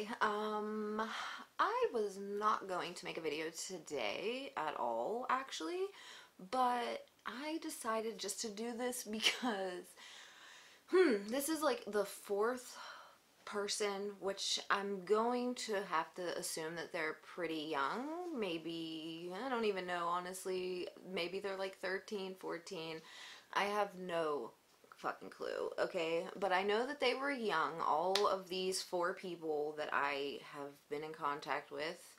Hi, I was not going to make a video today at all, actually, but I decided just to do this because, this is like the fourth person, which I'm going to have to assume that they're pretty young. Maybe, I don't even know, honestly. Maybe they're like 13, 14. I have no fucking clue, okay? But I know that they were young. All of these four people that I have been in contact with,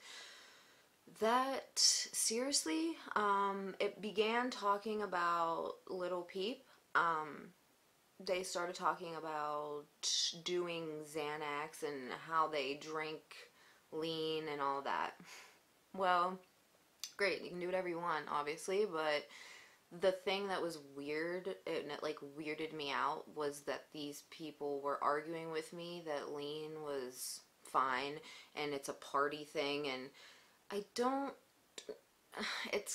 that seriously, it began talking about Little Peep. They started talking about doing Xanax and how they drink lean and all that. Well, great, you can do whatever you want, obviously, but the thing that was weird, and it like weirded me out, was that these people were arguing with me that lean was fine and it's a party thing, and I don't,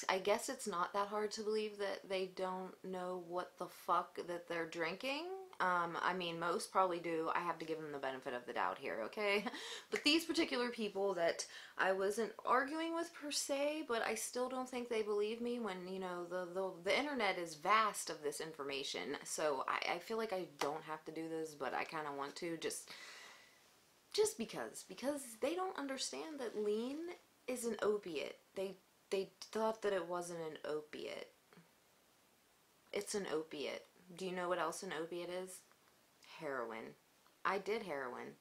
I guess it's not that hard to believe that they don't know what the fuck that they're drinking. I mean, most probably do. I have to give them the benefit of the doubt here, okay? But these particular people that I wasn't arguing with per se, but I still don't think they believe me when, you know, the internet is vast of this information. So I feel like I don't have to do this, but I kind of want to just because they don't understand that lean is an opiate. They thought that it wasn't an opiate. It's an opiate. Do you know what else an opiate is? Heroin. I did heroin.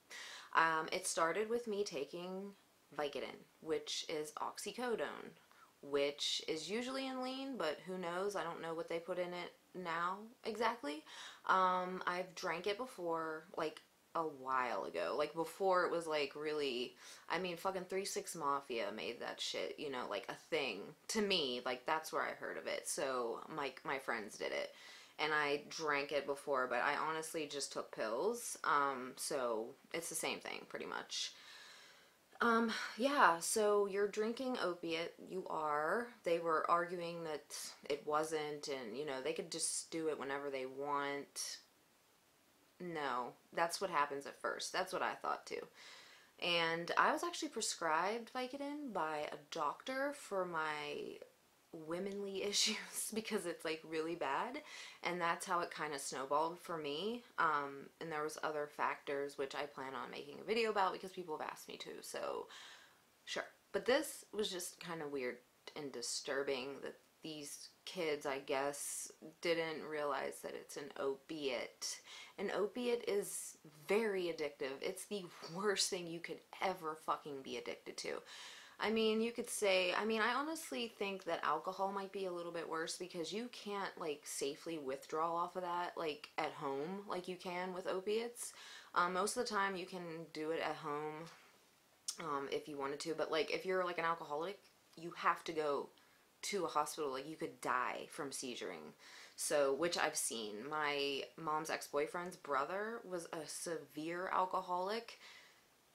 It started with me taking Vicodin, which is oxycodone, which is usually in lean, but who knows? I don't know what they put in it now exactly. I've drank it before, like a while ago, like before it was like really, I mean, fucking 3-6 Mafia made that shit, you know, like a thing to me. Like that's where I heard of it. So my friends did it and I drank it before, but I honestly just took pills. So it's the same thing pretty much. Yeah, so you're drinking opiate, you are. They were arguing that it wasn't, and you know, they could just do it whenever they want. No, that's what happens at first. That's what I thought too. And I was actually prescribed Vicodin by a doctor for my womanly issues because it's like really bad, and that's how it kind of snowballed for me. And there was other factors which I plan on making a video about because people have asked me to, so sure. But this was just kind of weird and disturbing that these kids, I guess, didn't realize that it's an opiate. An opiate is very addictive. It's the worst thing you could ever fucking be addicted to. I mean, you could say, I mean, I honestly think that alcohol might be a little bit worse because you can't, like, safely withdraw off of that, like, at home, like you can with opiates. Most of the time you can do it at home, if you wanted to, but, like, if you're, like, an alcoholic, you have to go to a hospital. Like, you could die from seizuring. So, which I've seen. My mom's ex-boyfriend's brother was a severe alcoholic.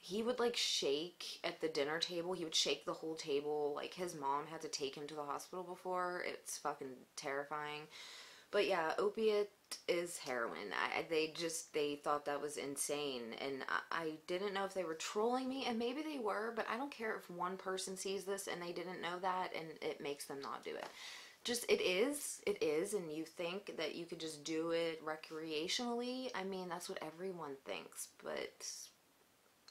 He would like shake at the dinner table. He would shake the whole table. Like, his mom had to take him to the hospital before. It's fucking terrifying. But yeah, opiate is heroin. They thought that was insane, and I didn't know if they were trolling me, and maybe they were, but I don't care if one person sees this and they didn't know that and it makes them not do it. Just, it is, and you think that you could just do it recreationally. I mean, that's what everyone thinks, but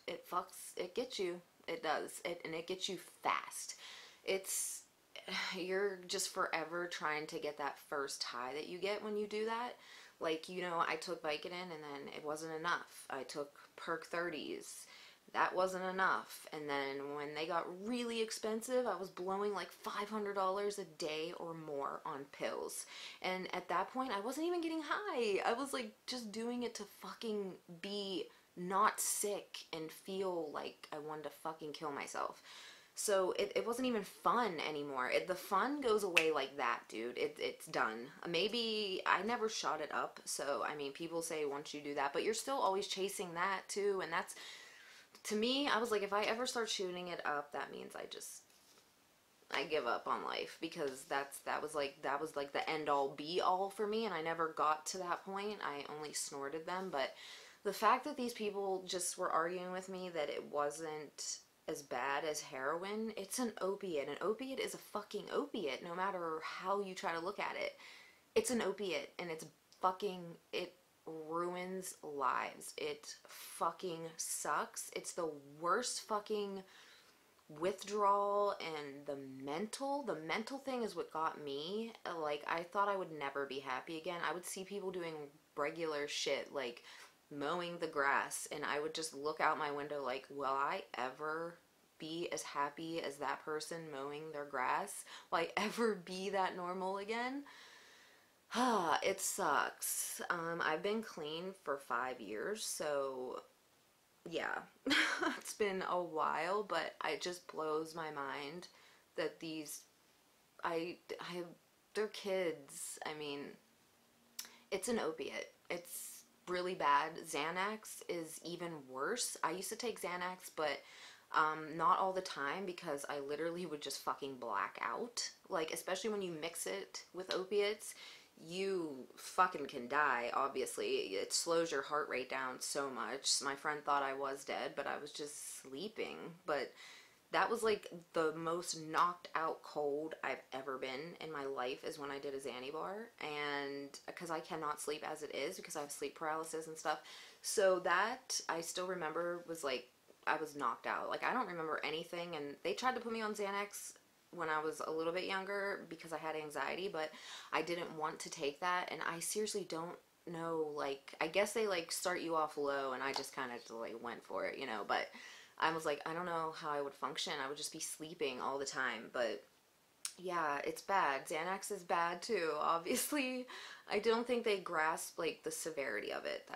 it gets you. It does. And it gets you fast. You're just forever trying to get that first high that you get when you do that. Like, you know, I took Vicodin and then it wasn't enough. I took Perk 30s. That wasn't enough. And then when they got really expensive, I was blowing like $500 a day or more on pills. And at that point, I wasn't even getting high. I was like just doing it to fucking be not sick and feel like I wanted to fucking kill myself. So it wasn't even fun anymore. The fun goes away like that, dude. It's done. Maybe I never shot it up, so I mean, people say once you do that, but you're still always chasing that too, and that's, to me, I was like, if I ever start shooting it up, that means I give up on life, because that was like the end all be all for me, and I never got to that point. I only snorted them, but the fact that these people just were arguing with me that it wasn't as bad as heroin, it's an opiate. An opiate is a fucking opiate, no matter how you try to look at it. It's an opiate, and it's fucking, it ruins lives. It fucking sucks. It's the worst fucking withdrawal, and the mental thing is what got me. Like, I thought I would never be happy again. I would see people doing regular shit, like mowing the grass, and I would just look out my window like, will I ever be as happy as that person mowing their grass? Will I ever be that normal again? It sucks. I've been clean for 5 years, so yeah. It's been a while, but it just blows my mind that they're kids. I mean, it's an opiate. It's really bad. Xanax is even worse. I used to take Xanax, but not all the time, because I literally would just fucking black out. Like, especially when you mix it with opiates, you fucking can die, obviously. It slows your heart rate down so much. My friend thought I was dead, but I was just sleeping. But that was like the most knocked out cold I've ever been in my life, is when I did a Xanny bar. And because I cannot sleep as it is, because I have sleep paralysis and stuff. So that, I still remember, was like, I was knocked out. Like, I don't remember anything. And they tried to put me on Xanax when I was a little bit younger because I had anxiety, but I didn't want to take that. And I seriously don't know, like, I guess they like start you off low, and I just kind of like went for it, you know. But I was like, I don't know how I would function. I would just be sleeping all the time. But yeah, it's bad. Xanax is bad too, obviously. I don't think they grasp like the severity of it.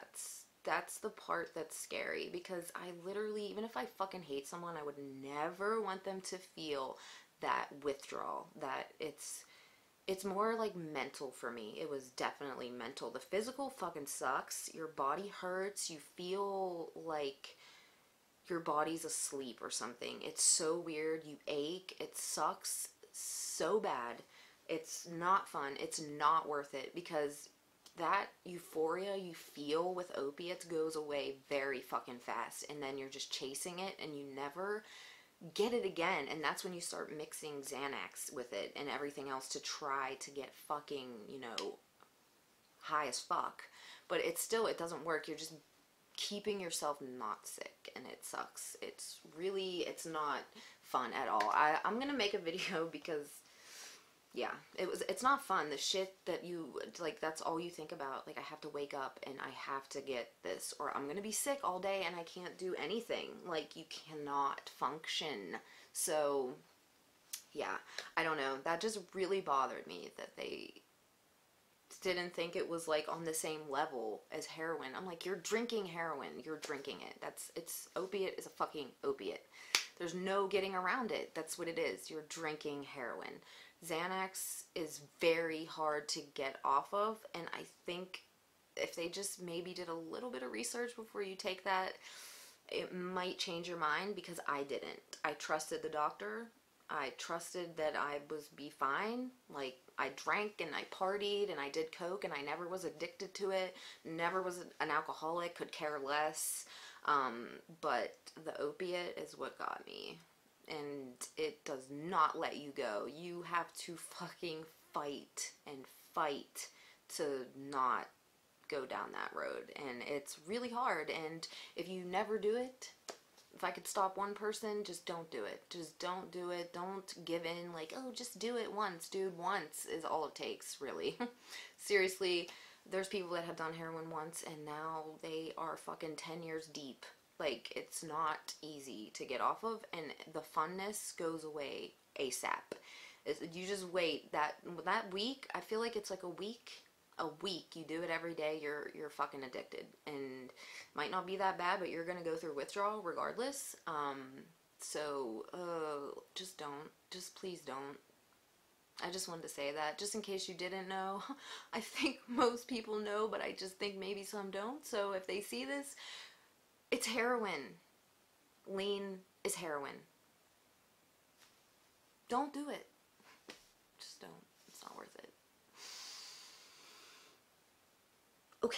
That's the part that's scary, because I literally, even if I fucking hate someone, I would never want them to feel that withdrawal. That it's more like mental for me. It was definitely mental. The physical fucking sucks. Your body hurts. You feel like your body's asleep or something. It's so weird. You ache. It sucks so bad. It's not fun. It's not worth it, because that euphoria you feel with opiates goes away very fucking fast, and then you're just chasing it and you never get it again. And that's when you start mixing Xanax with it and everything else to try to get fucking, you know, high as fuck. But it doesn't work. You're just keeping yourself not sick, and it sucks. It's not fun at all. I'm gonna make a video because, yeah, it's not fun. The shit that you, like, that's all you think about. Like, I have to wake up and I have to get this, or I'm gonna be sick all day and I can't do anything. Like, you cannot function. So, yeah, I don't know. That just really bothered me that they didn't think it was like on the same level as heroin. I'm like, you're drinking heroin. You're drinking it. Opiate is a fucking opiate. There's no getting around it. That's what it is. You're drinking heroin. Xanax is very hard to get off of, and I think if they just maybe did a little bit of research before you take that, it might change your mind, because I didn't. I trusted the doctor. I trusted that I be fine. Like, I drank and I partied and I did coke, and I never was addicted to it. Never was an alcoholic, could care less. But the opiate is what got me. And it does not let you go. You have to fucking fight and fight to not go down that road. And it's really hard. And if you never do it, if I could stop one person, just don't do it. Just don't do it. Don't give in. Like, oh, just do it once, dude. Once is all it takes, really. Seriously, there's people that have done heroin once, and now they are fucking 10 years deep. Like, it's not easy to get off of, and the funness goes away ASAP. You just wait that week. I feel like it's like a week. You do it every day, you're fucking addicted, and might not be that bad, but you're gonna go through withdrawal regardless. So just don't. Just please don't. I just wanted to say that, just in case you didn't know. I think most people know, but I just think maybe some don't. So if they see this, it's heroin. Lean is heroin. Don't do it. Just don't. It's not worth it. Okay.